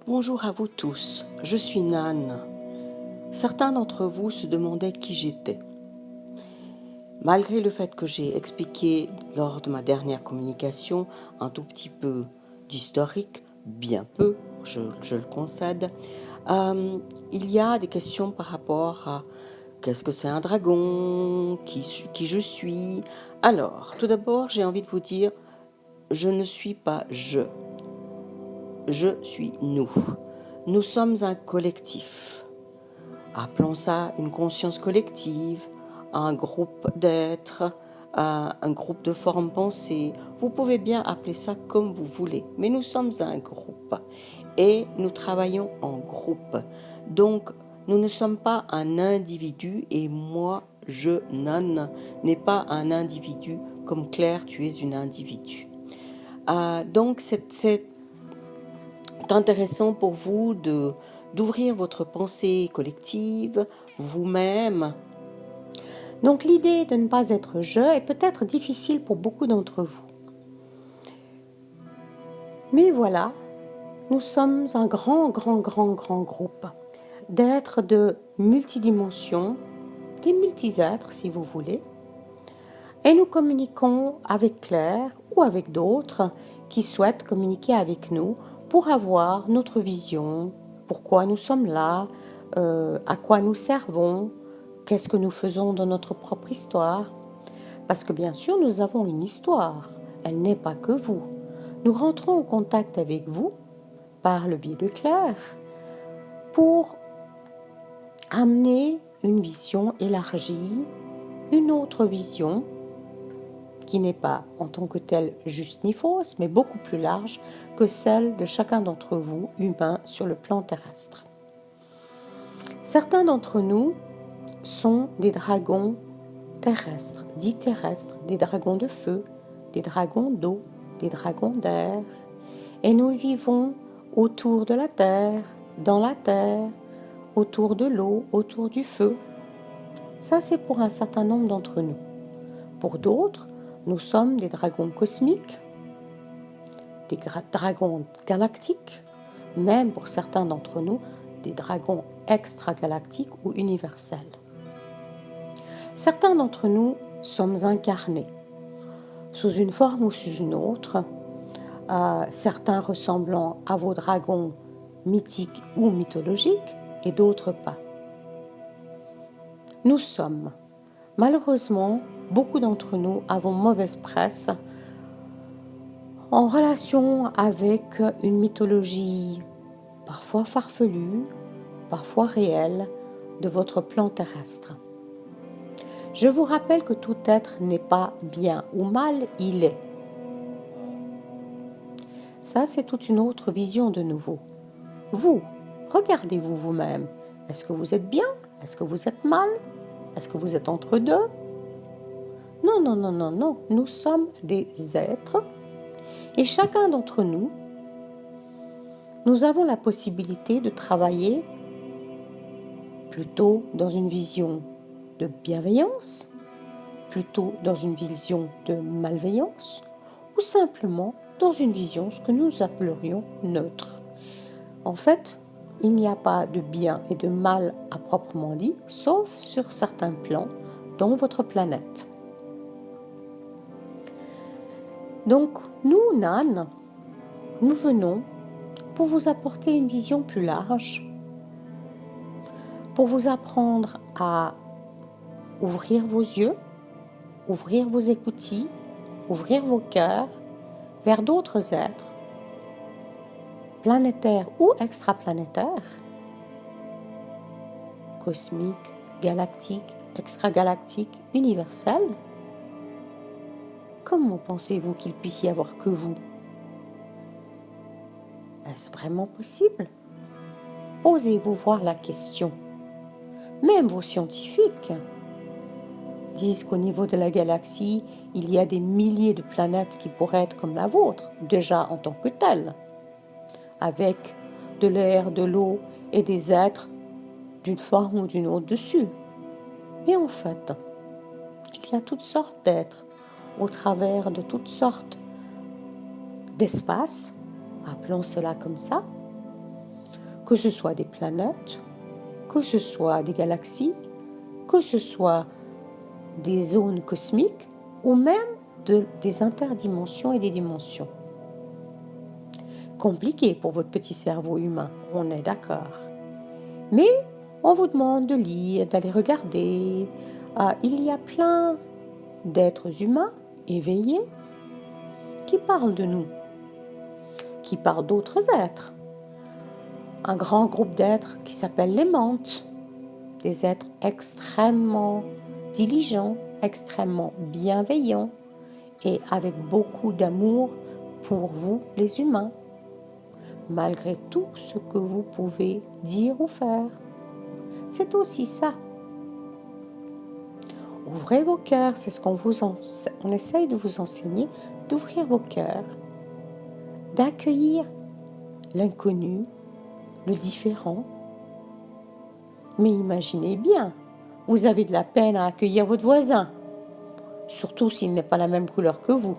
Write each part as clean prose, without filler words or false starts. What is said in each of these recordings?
Bonjour à vous tous, je suis Nan. Certains d'entre vous se demandaient qui j'étais. Malgré le fait que j'ai expliqué lors de ma dernière communication un tout petit peu d'historique, bien peu, je le concède, il y a des questions par rapport à qu'est-ce que c'est un dragon, qui je suis. Alors, tout d'abord, j'ai envie de vous dire, je ne suis pas je suis nous. Nous sommes un collectif. Appelons ça une conscience collective, un groupe d'êtres, un groupe de formes pensées. Vous pouvez bien appeler ça comme vous voulez, mais nous sommes un groupe et nous travaillons en groupe. Donc, nous ne sommes pas un individu et moi, je, Nan, n'est pas un individu comme Claire, tu es une individu. Donc, c'est intéressant pour vous d'ouvrir votre pensée collective, vous-même. Donc l'idée de ne pas être je est peut-être difficile pour beaucoup d'entre vous. Mais voilà, nous sommes un grand groupe d'êtres de multidimensions, des multi-êtres si vous voulez, et nous communiquons avec Claire ou avec d'autres qui souhaitent communiquer avec nous pour avoir notre vision, pourquoi nous sommes là, à quoi nous servons, qu'est-ce que nous faisons dans notre propre histoire. Parce que bien sûr, nous avons une histoire, elle n'est pas que vous. Nous rentrons en contact avec vous par le biais de Claire pour amener une vision élargie, une autre vision qui n'est pas en tant que telle juste ni fausse, mais beaucoup plus large que celle de chacun d'entre vous, humains, sur le plan terrestre. Certains d'entre nous sont des dragons terrestres, dits terrestres, des dragons de feu, des dragons d'eau, des dragons d'air, et nous vivons autour de la terre, dans la terre, autour de l'eau, autour du feu. Ça, c'est pour un certain nombre d'entre nous. Pour d'autres, nous sommes des dragons cosmiques, des dragons galactiques, même pour certains d'entre nous, des dragons extragalactiques ou universels. Certains d'entre nous sommes incarnés, sous une forme ou sous une autre, certains ressemblant à vos dragons mythiques ou mythologiques, et d'autres pas. Nous sommes, malheureusement, beaucoup d'entre nous avons mauvaise presse en relation avec une mythologie parfois farfelue, parfois réelle, de votre plan terrestre. Je vous rappelle que tout être n'est pas bien ou mal, il est. Ça, c'est toute une autre vision de nouveau. Vous, regardez-vous vous-même. Est-ce que vous êtes bien? Est-ce que vous êtes mal? Est-ce que vous êtes entre deux? Non. Nous sommes des êtres et chacun d'entre nous, nous avons la possibilité de travailler plutôt dans une vision de bienveillance, plutôt dans une vision de malveillance ou simplement dans une vision, ce que nous appellerions neutre. En fait, il n'y a pas de bien et de mal à proprement dit, sauf sur certains plans, dont votre planète. Donc, nous, Nan, nous venons pour vous apporter une vision plus large, pour vous apprendre à ouvrir vos yeux, ouvrir vos écoutilles, ouvrir vos cœurs vers d'autres êtres, planétaires ou extraplanétaires, cosmiques, galactiques, extragalactiques, universels. Comment pensez-vous qu'il puisse y avoir que vous? Est-ce vraiment possible? Osez-vous voir la question. Même vos scientifiques disent qu'au niveau de la galaxie, il y a des milliers de planètes qui pourraient être comme la vôtre, déjà en tant que telles, avec de l'air, de l'eau et des êtres d'une forme ou d'une autre dessus. Et en fait, il y a toutes sortes d'êtres au travers de toutes sortes d'espaces, appelons cela comme ça, que ce soit des planètes, que ce soit des galaxies, que ce soit des zones cosmiques ou même des interdimensions et des dimensions. Compliqué pour votre petit cerveau humain, on est d'accord. Mais on vous demande de lire, d'aller regarder. Il y a plein d'êtres humains éveillés qui parlent de nous, qui parlent d'autres êtres. Un grand groupe d'êtres qui s'appelle les mantes, des êtres extrêmement diligents, extrêmement bienveillants et avec beaucoup d'amour pour vous les humains, malgré tout ce que vous pouvez dire ou faire. C'est aussi ça. Ouvrez vos cœurs, c'est ce on essaye de vous enseigner, d'ouvrir vos cœurs, d'accueillir l'inconnu, le différent. Mais imaginez bien, vous avez de la peine à accueillir votre voisin, surtout s'il n'est pas la même couleur que vous,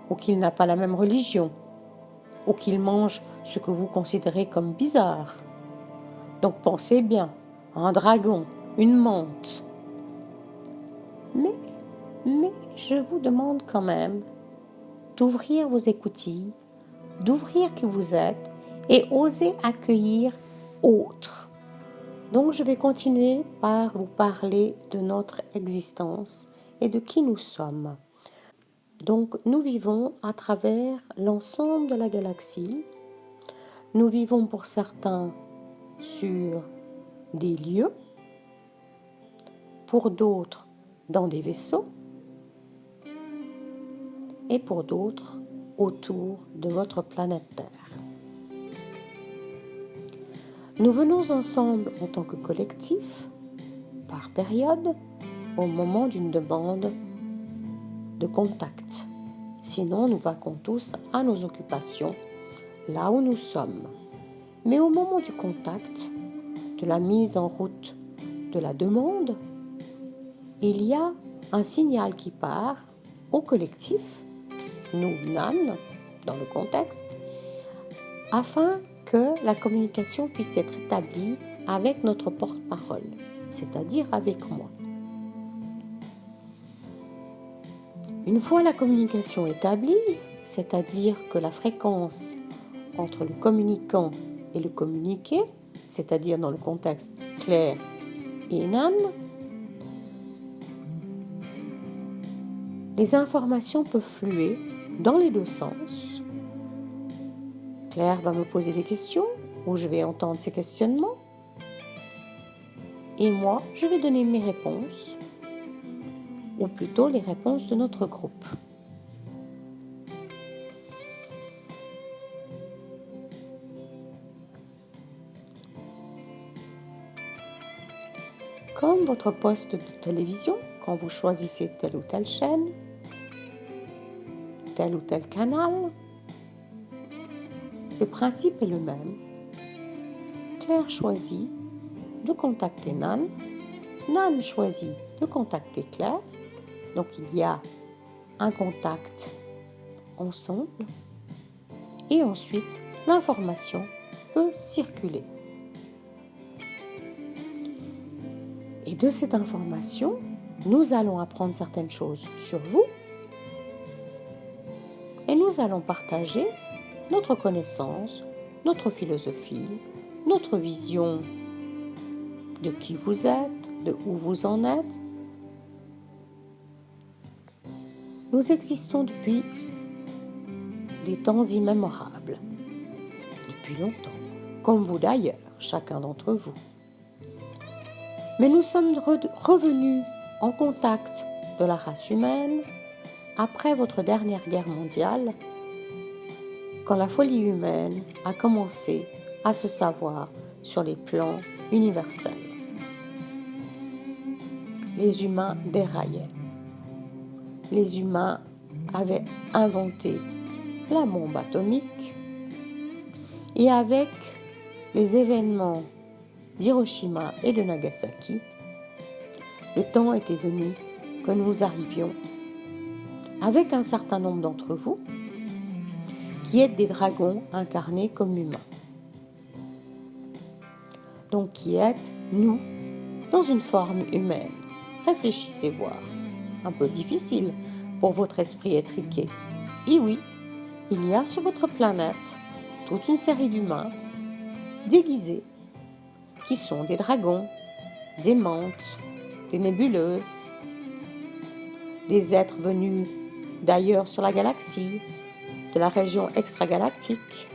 ou qu'il n'a pas la même religion, ou qu'il mange ce que vous considérez comme bizarre. Donc pensez bien, un dragon, une mante. Mais je vous demande quand même d'ouvrir vos écoutilles, d'ouvrir qui vous êtes et oser accueillir autre. Donc je vais continuer par vous parler de notre existence et de qui nous sommes. Donc nous vivons à travers l'ensemble de la galaxie. Nous vivons pour certains sur des lieux, pour d'autres dans des vaisseaux et pour d'autres autour de votre planète Terre. Nous venons ensemble en tant que collectif, par période, au moment d'une demande de contact. Sinon, nous vaquons tous à nos occupations, là où nous sommes. Mais au moment du contact, de la mise en route de la demande, il y a un signal qui part au collectif, nous, NAN, dans le contexte, afin que la communication puisse être établie avec notre porte-parole, c'est-à-dire avec moi. Une fois la communication établie, c'est-à-dire que la fréquence entre le communicant et le communiqué, c'est-à-dire dans le contexte Claire et Nan, les informations peuvent fluer dans les deux sens. Claire va me poser des questions, où je vais entendre ses questionnements, et moi, je vais donner mes réponses, ou plutôt les réponses de notre groupe. Comme votre poste de télévision, quand vous choisissez telle ou telle chaîne, tel ou tel canal, le principe est le même. Claire choisit de contacter Nan, Nan choisit de contacter Claire, donc il y a un contact ensemble, et ensuite l'information peut circuler. Et de cette information, nous allons apprendre certaines choses sur vous, et nous allons partager notre connaissance, notre philosophie, notre vision de qui vous êtes, de où vous en êtes. Nous existons depuis des temps immémorables, depuis longtemps, comme vous d'ailleurs, chacun d'entre vous. Mais nous sommes revenus en contact de la race humaine après votre dernière guerre mondiale, quand la folie humaine a commencé à se savoir sur les plans universels. Les humains déraillaient. Les humains avaient inventé la bombe atomique et avec les événements d'Hiroshima et de Nagasaki, le temps était venu que nous arrivions avec un certain nombre d'entre vous qui êtes des dragons incarnés comme humains. donc qui êtes nous dans une forme humaine. Réfléchissez voir. Un peu difficile pour votre esprit étriqué. Et oui, il y a sur votre planète toute une série d'humains déguisés qui sont des dragons, des mantes, des nébuleuses, des êtres venus d'ailleurs sur la galaxie, de la région extragalactique.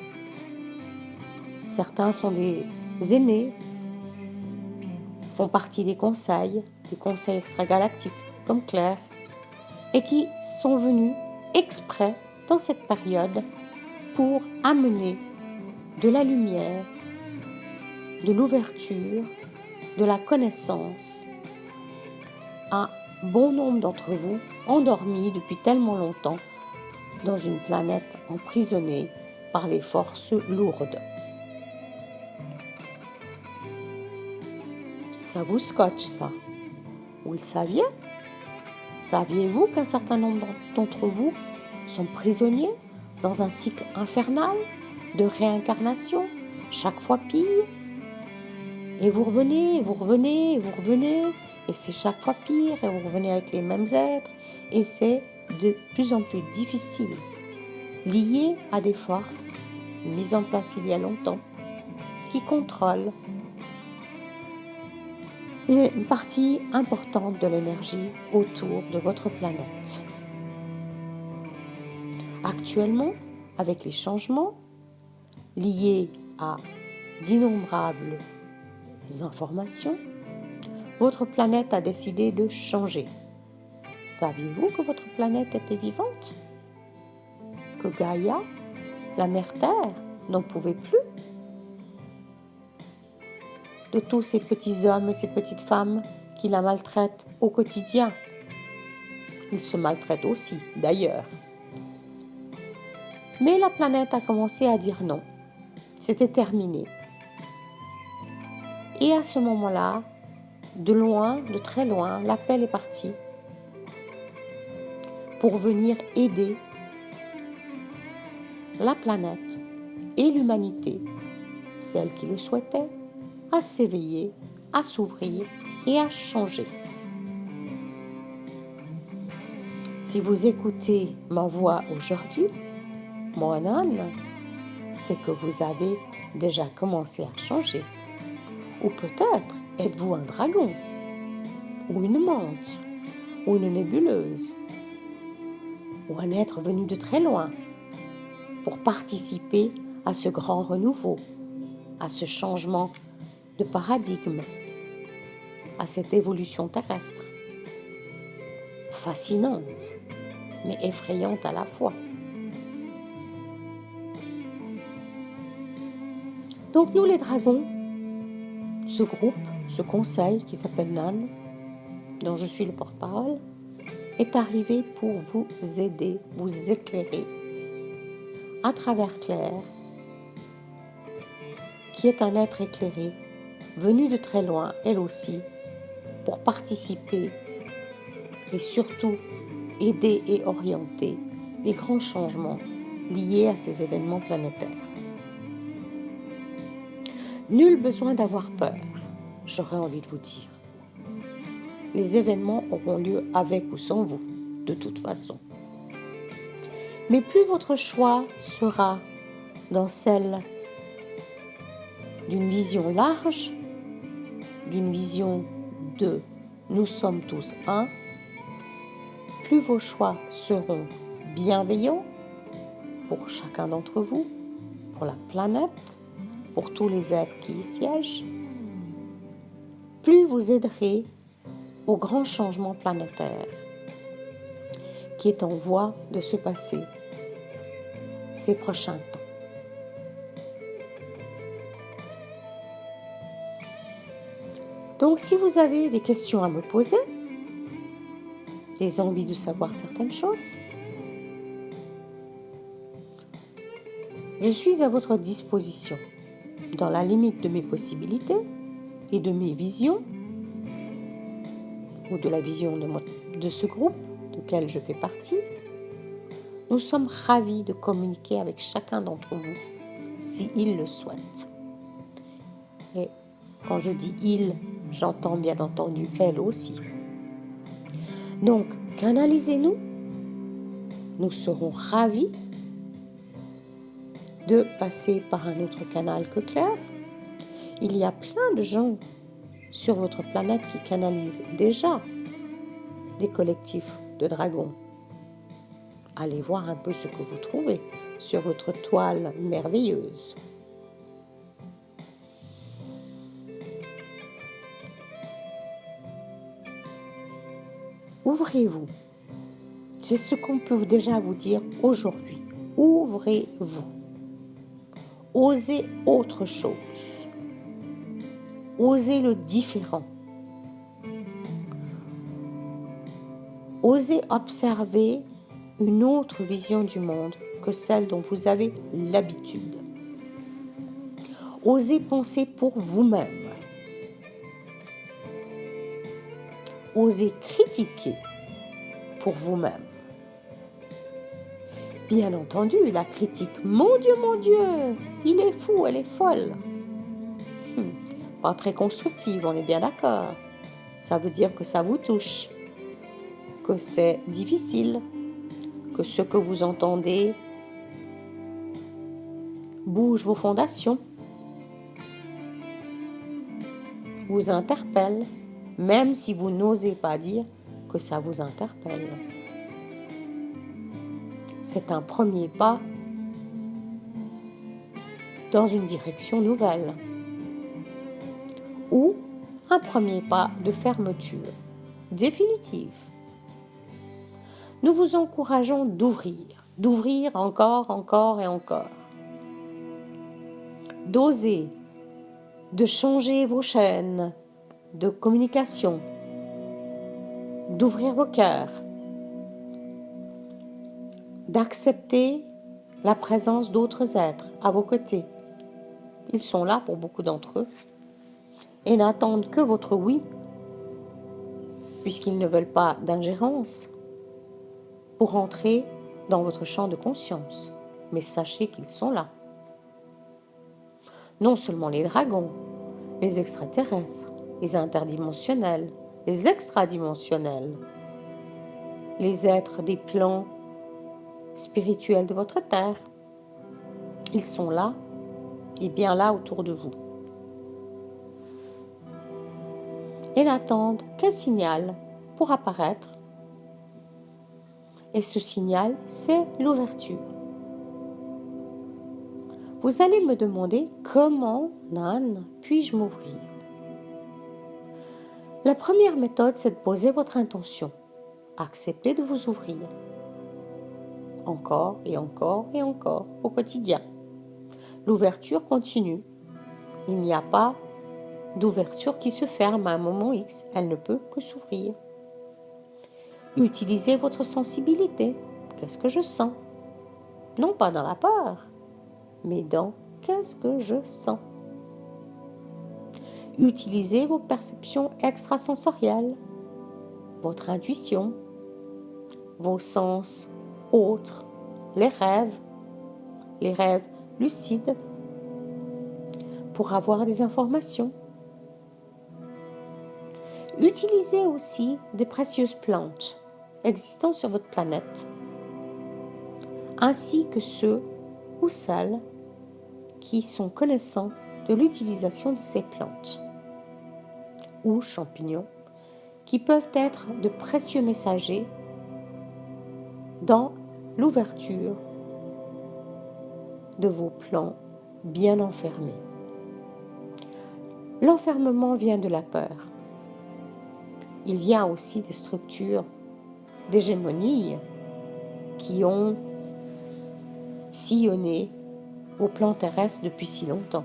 Certains sont des aînés, font partie des conseils extragalactiques comme Claire, et qui sont venus exprès dans cette période pour amener de la lumière, de l'ouverture, de la connaissance à bon nombre d'entre vous endormis depuis tellement longtemps dans une planète emprisonnée par les forces lourdes. Ça vous scotche, ça. Vous le saviez? Saviez-vous qu'un certain nombre d'entre vous sont prisonniers dans un cycle infernal de réincarnation, chaque fois pire? Et vous revenez, et vous revenez, et vous revenez, et c'est chaque fois pire, et vous revenez avec les mêmes êtres, et c'est de plus en plus difficile, lié à des forces mises en place il y a longtemps, qui contrôlent une partie importante de l'énergie autour de votre planète. Actuellement, avec les changements liés à d'innombrables informations, votre planète a décidé de changer. Saviez-vous que votre planète était vivante? Que Gaïa, la mère Terre, n'en pouvait plus de tous ces petits hommes et ces petites femmes qui la maltraitent au quotidien. Ils se maltraitent aussi, d'ailleurs. Mais la planète a commencé à dire non. C'était terminé. Et à ce moment-là, de loin, de très loin, l'appel est parti pour venir aider la planète et l'humanité, celle qui le souhaitait, à s'éveiller, à s'ouvrir et à changer. Si vous écoutez ma voix aujourd'hui, mon âne, c'est que vous avez déjà commencé à changer. Ou peut-être êtes-vous un dragon, ou une mante, ou une nébuleuse, ou un être venu de très loin pour participer à ce grand renouveau, à ce changement de paradigme, à cette évolution terrestre, fascinante, mais effrayante à la fois. Donc nous les dragons, ce groupe, ce conseil qui s'appelle NAN, dont je suis le porte-parole, est arrivé pour vous aider, vous éclairer à travers Claire, qui est un être éclairé, venu de très loin, elle aussi, pour participer et surtout aider et orienter les grands changements liés à ces événements planétaires. Nul besoin d'avoir peur, j'aurais envie de vous dire. Les événements auront lieu avec ou sans vous, de toute façon. Mais plus votre choix sera dans celle d'une vision large, d'une vision de « nous sommes tous un », plus vos choix seront bienveillants pour chacun d'entre vous, pour la planète, pour tous les êtres qui y siègent, plus vous aiderez au grand changement planétaire qui est en voie de se passer ces prochains temps. Donc, si vous avez des questions à me poser, des envies de savoir certaines choses, je suis à votre disposition, dans la limite de mes possibilités et de mes visions, ou de la vision de ce groupe duquel je fais partie. Nous sommes ravis de communiquer avec chacun d'entre vous, s'il le souhaite. Et Quand je dis il, j'entends bien entendu elle aussi. Donc, canalisez-nous. Nous serons ravis de passer par un autre canal que Claire. Il y a plein de gens sur votre planète qui canalisent déjà des collectifs de dragons. Allez voir un peu ce que vous trouvez sur votre toile merveilleuse. Ouvrez-vous. C'est ce qu'on peut déjà vous dire aujourd'hui. Ouvrez-vous. Osez autre chose. Osez le différent. Osez observer une autre vision du monde que celle dont vous avez l'habitude. Osez penser pour vous-même. Osez critiquer pour vous-même. Bien entendu, la critique, mon Dieu, il est fou, elle est folle. Pas très constructive, on est bien d'accord. Ça veut dire que ça vous touche, que c'est difficile, que ce que vous entendez bouge vos fondations, vous interpelle, même si vous n'osez pas dire que ça vous interpelle. C'est un premier pas dans une direction nouvelle ou un premier pas de fermeture définitive. Nous vous encourageons d'ouvrir encore et encore, d'oser, de changer vos chaînes de communication, d'ouvrir vos cœurs, d'accepter la présence d'autres êtres à vos côtés. Ils sont là pour beaucoup d'entre eux et n'attendent que votre oui, puisqu'ils ne veulent pas d'ingérence pour entrer dans votre champ de conscience. Mais sachez qu'ils sont là. Non seulement les dragons, les extraterrestres, les interdimensionnels, les extradimensionnels, les êtres des plans spirituels de votre terre. Ils sont là et bien là autour de vous. Et n'attendent qu'un signal pour apparaître. Et ce signal, c'est l'ouverture. Vous allez me demander comment, Nan, puis-je m'ouvrir? La première méthode, c'est de poser votre intention. Acceptez de vous ouvrir. Encore et encore et encore au quotidien. L'ouverture continue. Il n'y a pas d'ouverture qui se ferme à un moment X. Elle ne peut que s'ouvrir. Utilisez votre sensibilité. Qu'est-ce que je sens? Non pas dans la peur, mais dans qu'est-ce que je sens. Utilisez vos perceptions extrasensorielles, votre intuition, vos sens autres, les rêves lucides, pour avoir des informations. Utilisez aussi des précieuses plantes existant sur votre planète, ainsi que ceux ou celles qui sont connaissants de l'utilisation de ces plantes ou champignons qui peuvent être de précieux messagers dans l'ouverture de vos plans bien enfermés. L'enfermement vient de la peur. Il y a aussi des structures d'hégémonie qui ont sillonné au plan terrestre depuis si longtemps.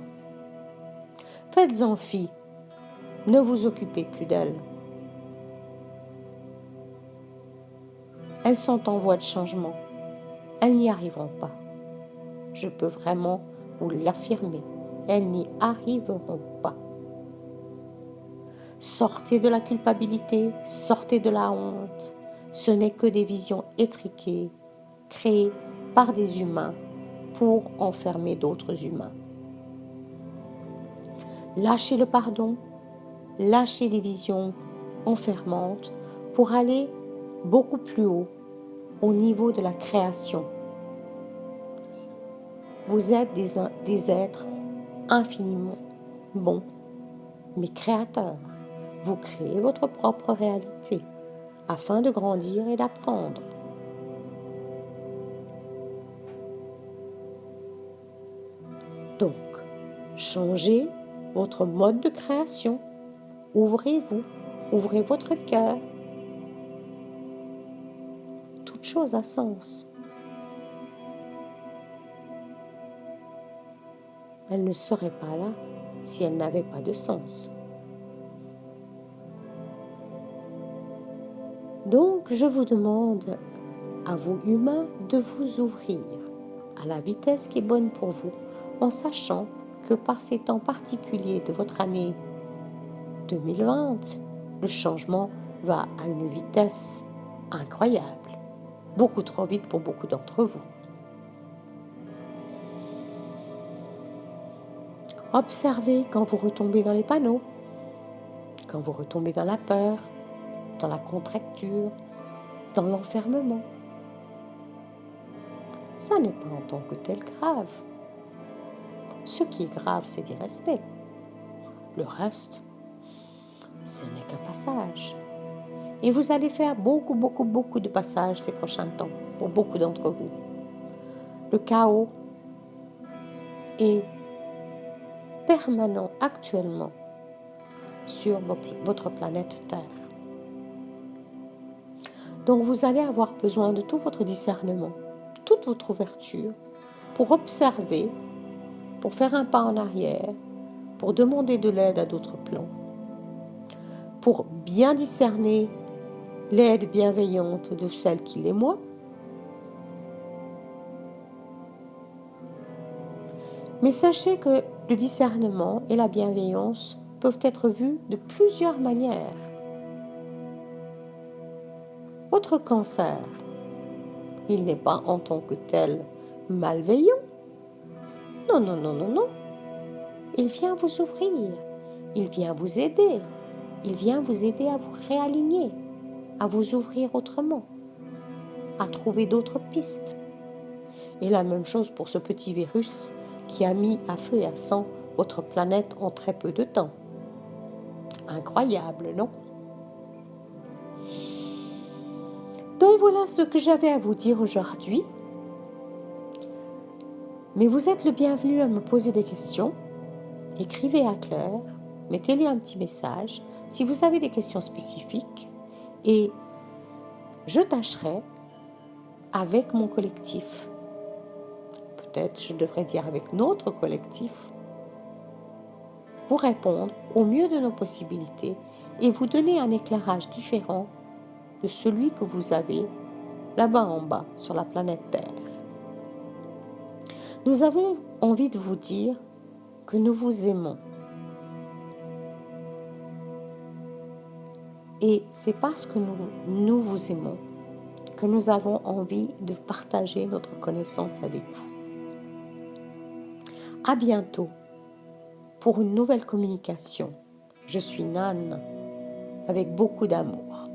Faites-en fi, ne vous occupez plus d'elles. Elles sont en voie de changement. Elles n'y arriveront pas. Je peux vraiment vous l'affirmer. Elles n'y arriveront pas. Sortez de la culpabilité, sortez de la honte. Ce n'est que des visions étriquées, créées par des humains pour enfermer d'autres humains. Lâchez le pardon, lâchez les visions enfermantes pour aller beaucoup plus haut au niveau de la création. Vous êtes des êtres infiniment bons, mais créateurs. Vous créez votre propre réalité afin de grandir et d'apprendre. Donc, changez votre mode de création. Ouvrez-vous, ouvrez votre cœur. Toute chose a sens. Elle ne serait pas là si elle n'avait pas de sens. Donc, je vous demande, à vous humains, de vous ouvrir à la vitesse qui est bonne pour vous, en sachant que par ces temps particuliers de votre année 2020, le changement va à une vitesse incroyable, beaucoup trop vite pour beaucoup d'entre vous. Observez quand vous retombez dans les panneaux, quand vous retombez dans la peur, dans la contracture, dans l'enfermement. Ça n'est pas en tant que tel grave. Ce qui est grave, c'est d'y rester. Le reste, ce n'est qu'un passage. Et vous allez faire beaucoup de passages ces prochains temps, pour beaucoup d'entre vous. Le chaos est permanent actuellement sur votre planète Terre. Donc vous allez avoir besoin de tout votre discernement, toute votre ouverture pour observer, pour faire un pas en arrière, pour demander de l'aide à d'autres plans, pour bien discerner l'aide bienveillante de celle qui l'est moi. Mais sachez que le discernement et la bienveillance peuvent être vus de plusieurs manières. Votre cancer, il n'est pas en tant que tel malveillant. Non. Il vient vous ouvrir, il vient vous aider, il vient vous aider à vous réaligner, à vous ouvrir autrement, à trouver d'autres pistes. Et la même chose pour ce petit virus qui a mis à feu et à sang votre planète en très peu de temps. Incroyable, non? Donc voilà ce que j'avais à vous dire aujourd'hui. Mais vous êtes le bienvenu à me poser des questions. Écrivez à Claire, mettez-lui un petit message si vous avez des questions spécifiques et je tâcherai avec mon collectif, peut-être je devrais dire avec notre collectif, pour répondre au mieux de nos possibilités et vous donner un éclairage différent de celui que vous avez là-bas en bas sur la planète Terre. Nous avons envie de vous dire que nous vous aimons. Et c'est parce que nous vous aimons que nous avons envie de partager notre connaissance avec vous. À bientôt pour une nouvelle communication. Je suis Nan, avec beaucoup d'amour.